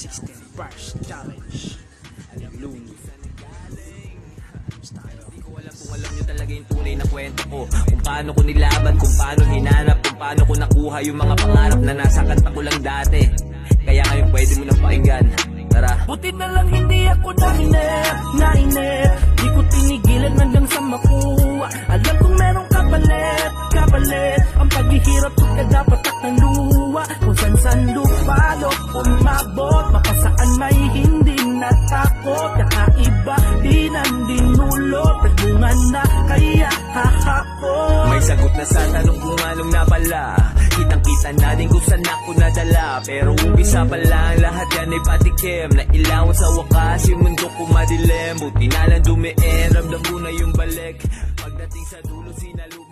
16 bars challenge. Hallelujah. Kung alam nyo talaga yung tunay na kwento ko, kung paano ko nilaban, kung paano hinanap, kung paano ko nakuha yung mga pangarap na nasa kanta ko lang dati. Kaya ngayon pwede mo nang pakinggan. Tara. Buti na lang hindi ako nainip Di ko tinigilan hanggang sa makuha. Alam kong merong kapalit ang paghihirap ko kadapatak ng luwa. Kung san lupalo umabot, makasaan may hindi natakot. Kakaiba, di nang dinulot, nagbunga na kaya hahapon. May sagot na sa tanong kung anong napala. Kitang-kita natin kung saan ako nadala. Pero umpisa pa lang, lahat yan ay patikim. Nailawan sa wakas, yung mundo ko madilim. Buti na lang dumiin, ramdam ko na yung balik. Pagdating sa dulo, sinalubong